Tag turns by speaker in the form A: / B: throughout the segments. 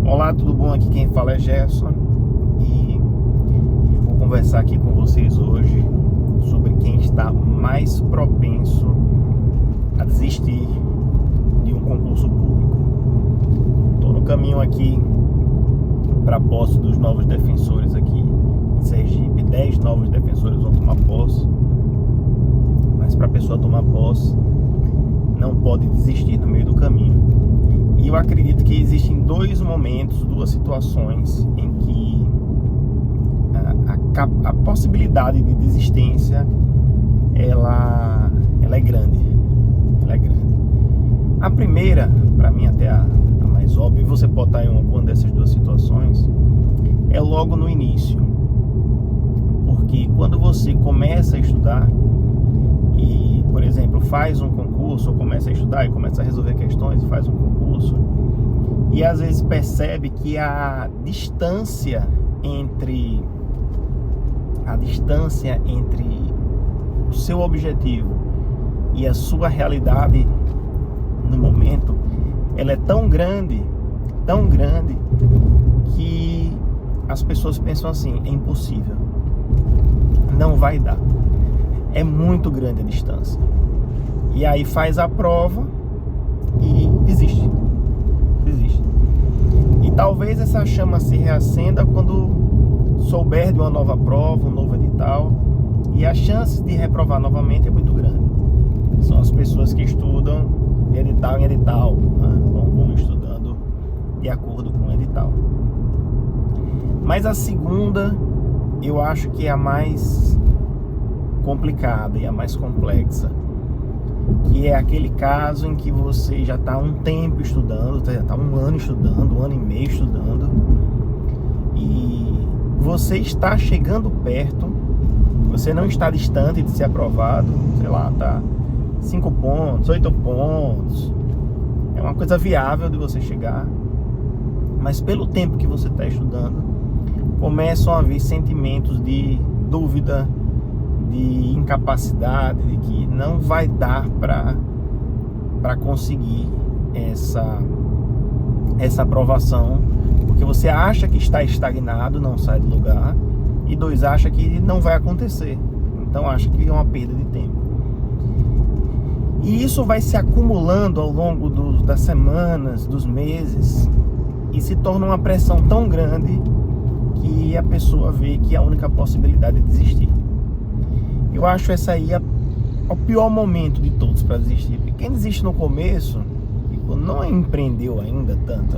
A: Olá, tudo bom? Aqui quem fala é Gerson e eu vou conversar aqui com vocês hoje sobre quem está mais propenso a desistir de um concurso público. Estou no caminho aqui para a posse dos novos defensores aqui em Sergipe. 10 novos defensores vão tomar posse, mas para a pessoa tomar posse não pode desistir no meio do caminho. E eu acredito que existem dois momentos, duas situações em que a possibilidade de desistência ela é grande. Ela é grande. A primeira, para mim até a mais óbvia, você pode estar em alguma dessas duas situações, é logo no início. Porque quando você começa a estudar e, por exemplo, faz um concurso, ou começa a estudar e começa a resolver questões e faz um concurso, e às vezes percebe que a distância entre o seu objetivo e a sua realidade no momento, ela é tão grande, que as pessoas pensam assim: é impossível, não vai dar, é muito grande a distância. E aí faz a prova e desiste. E talvez essa chama se reacenda quando souber de uma nova prova, um novo edital, e a chance de reprovar novamente é muito grande. São as pessoas que estudam de edital em edital, né? Vão estudando de acordo com o edital. Mas a segunda, eu acho que é a mais complicada e a mais complexa, que é aquele caso em que você já está um tempo estudando, já está um ano estudando, um ano e meio estudando, e você está chegando perto, você não está distante de ser aprovado, sei lá, tá 5 pontos, 8 pontos, é uma coisa viável de você chegar, mas pelo tempo que você está estudando, começam a vir sentimentos de dúvida, de incapacidade, de que não vai dar para conseguir essa aprovação, porque você acha que está estagnado, não sai do lugar, e dois, acha que não vai acontecer, então acha que é uma perda de tempo. E isso vai se acumulando ao longo das semanas, dos meses, e se torna uma pressão tão grande que a pessoa vê que a única possibilidade é desistir. Eu acho essa aí o pior momento de todos para desistir. Porque quem desiste no começo, não empreendeu ainda tanto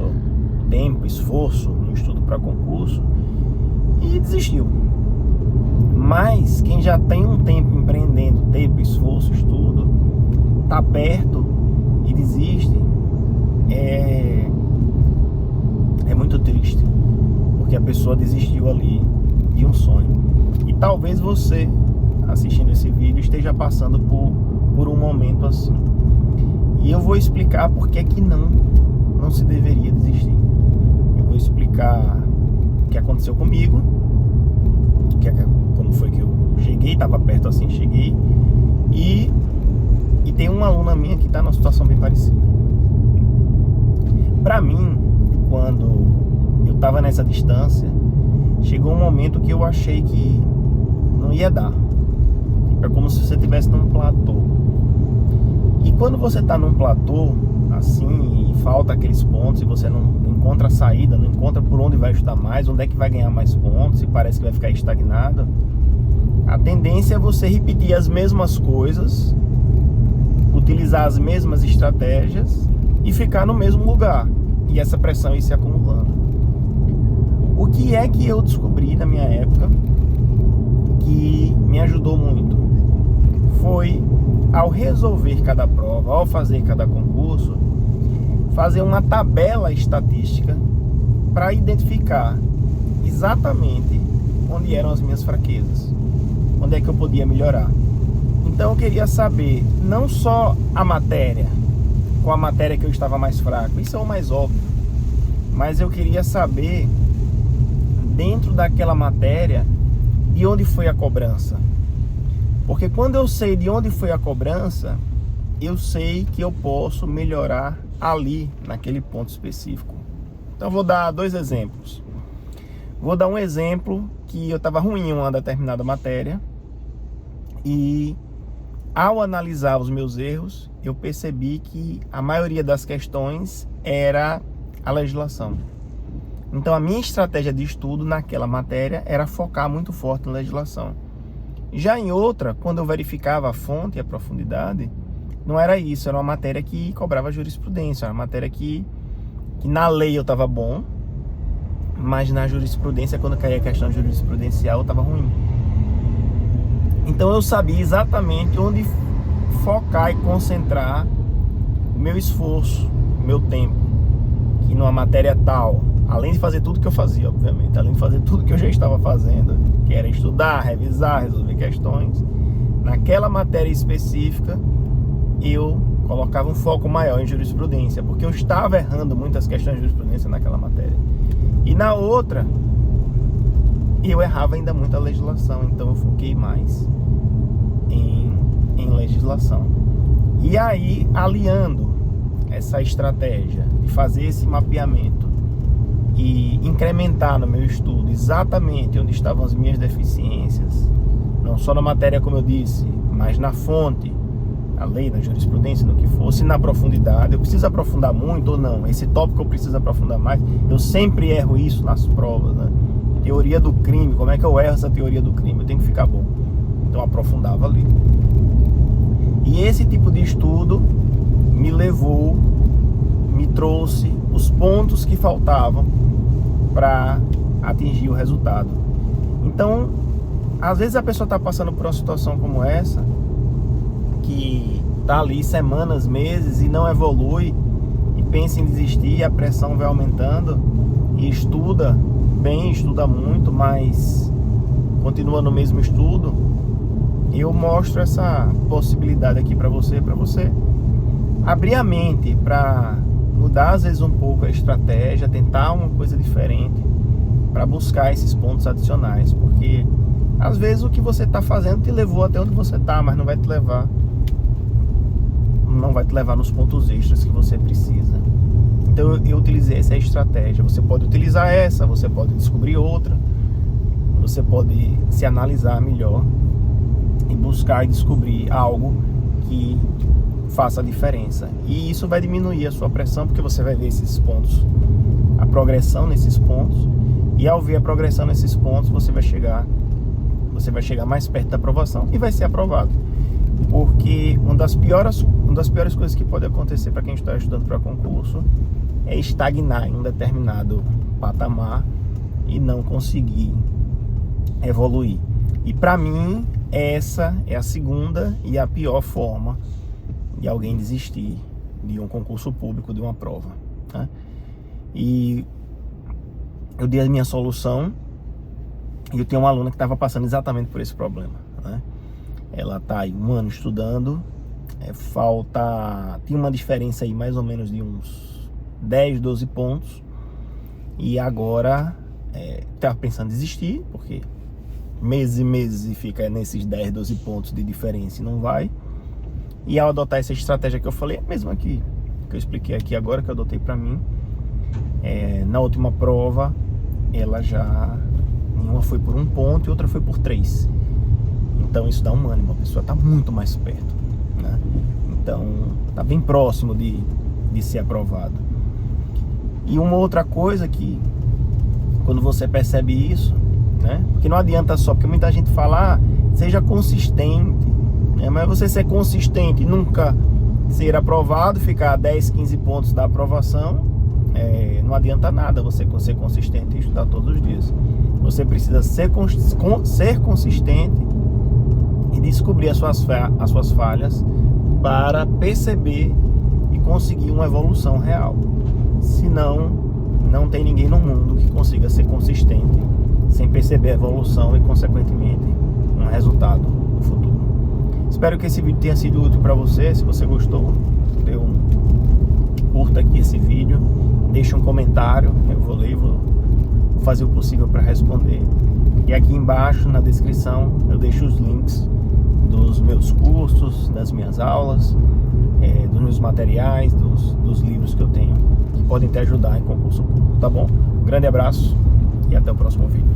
A: tempo, esforço no estudo para concurso e desistiu. Mas quem já tem um tempo empreendendo, tempo, esforço, estudo, tá perto e desiste, é muito triste, porque a pessoa desistiu ali de um sonho. E talvez você, assistindo esse vídeo, esteja passando por um momento assim. E eu vou explicar por que não se deveria desistir. Eu vou explicar o que aconteceu comigo, como foi que eu cheguei, estava perto assim, cheguei, e tem uma aluna minha que está numa situação bem parecida. Para mim, quando eu estava nessa distância, chegou um momento que eu achei que não ia dar. É como se você estivesse num platô. E quando você está num platô assim, e falta aqueles pontos, e você não encontra a saída, não encontra por onde vai estudar mais, onde é que vai ganhar mais pontos, e parece que vai ficar estagnado, a tendência é você repetir as mesmas coisas, utilizar as mesmas estratégias e ficar no mesmo lugar, e essa pressão ir se acumulando. O que é que eu descobri na minha época que me ajudou muito? Foi, ao resolver cada prova, ao fazer cada concurso, fazer uma tabela estatística para identificar exatamente onde eram as minhas fraquezas, onde é que eu podia melhorar. Então eu queria saber não só a matéria, qual a matéria que eu estava mais fraco, isso é o mais óbvio, mas eu queria saber, dentro daquela matéria, de onde foi a cobrança. Porque quando eu sei de onde foi a cobrança, eu sei que eu posso melhorar ali, naquele ponto específico. Então eu vou dar 2 exemplos. Vou dar um exemplo que eu estava ruim em uma determinada matéria e ao analisar os meus erros, eu percebi que a maioria das questões era a legislação. Então a minha estratégia de estudo naquela matéria era focar muito forte na legislação. Já em outra, quando eu verificava a fonte e a profundidade, não era isso, era uma matéria que cobrava jurisprudência, era uma matéria que na lei eu estava bom, mas na jurisprudência, quando caía a questão jurisprudencial, eu estava ruim. Então eu sabia exatamente onde focar e concentrar o meu esforço, o meu tempo, que numa matéria tal, além de fazer tudo que eu fazia, obviamente, além de fazer tudo que eu já estava fazendo, que era estudar, revisar, resolver questões, naquela matéria específica, eu colocava um foco maior em jurisprudência, porque eu estava errando muitas questões de jurisprudência naquela matéria. E na outra, eu errava ainda muito a legislação, então eu foquei mais em legislação. E aí, aliando essa estratégia de fazer esse mapeamento e incrementar no meu estudo exatamente onde estavam as minhas deficiências, não só na matéria, como eu disse, mas na fonte, na lei, na jurisprudência, no que fosse, na profundidade. Eu preciso aprofundar muito ou não? Esse tópico eu preciso aprofundar mais. Eu sempre erro isso nas provas, né? Teoria do crime, como é que eu erro essa teoria do crime? Eu tenho que ficar bom. Então eu aprofundava ali. E esse tipo de estudo me trouxe os pontos que faltavam para atingir o resultado. Então, às vezes a pessoa está passando por uma situação como essa, que está ali semanas, meses e não evolui, e pensa em desistir, a pressão vai aumentando, e estuda bem, estuda muito, mas continua no mesmo estudo. Eu mostro essa possibilidade aqui para você abrir a mente, para mudar às vezes um pouco a estratégia, tentar uma coisa diferente, para buscar esses pontos adicionais, porque às vezes o que você está fazendo te levou até onde você está, mas não vai te levar nos pontos extras que você precisa. Então eu utilizei essa estratégia. Você pode utilizar essa, você pode descobrir outra, você pode se analisar melhor e buscar e descobrir algo que faça a diferença. E isso vai diminuir a sua pressão, porque você vai ver esses pontos, a progressão nesses pontos, e ao ver a progressão nesses pontos, você vai chegar mais perto da aprovação e vai ser aprovado. Porque uma das piores coisas que pode acontecer para quem está estudando para concurso é estagnar em um determinado patamar e não conseguir evoluir. E para mim, essa é a segunda e a pior forma de alguém desistir de um concurso público, de uma prova, né? E eu dei a minha solução, e eu tenho uma aluna que estava passando exatamente por esse problema, né? Ela está aí 1 ano estudando, tinha uma diferença aí mais ou menos de uns 10, 12 pontos, e agora está pensando em desistir, porque meses e meses e fica nesses 10, 12 pontos de diferença e não vai. E ao adotar essa estratégia que eu falei, mesmo aqui, que eu expliquei aqui agora, que eu adotei para mim, na última prova, nenhuma foi por 1 ponto e outra foi por 3. Então isso dá um ânimo, a pessoa está muito mais perto, né? Então está bem próximo de ser aprovado. E uma outra coisa que, quando você percebe isso, né? Porque não adianta só, porque muita gente fala, seja consistente, né? Mas você ser consistente e nunca ser aprovado, ficar a 10, 15 pontos da aprovação, não adianta nada você ser consistente e estudar todos os dias. Você precisa ser consistente e descobrir as suas falhas para perceber e conseguir uma evolução real. Senão, não tem ninguém no mundo que consiga ser consistente sem perceber a evolução e, consequentemente, um resultado no futuro. Espero que esse vídeo tenha sido útil para você. Se você gostou, curta aqui esse vídeo, deixa um comentário, eu vou ler, vou fazer o possível para responder. E aqui embaixo na descrição eu deixo os links dos meus cursos, das minhas aulas, dos meus materiais, dos livros que eu tenho, que podem te ajudar em concurso público. tá bom? Um grande abraço e até o próximo vídeo.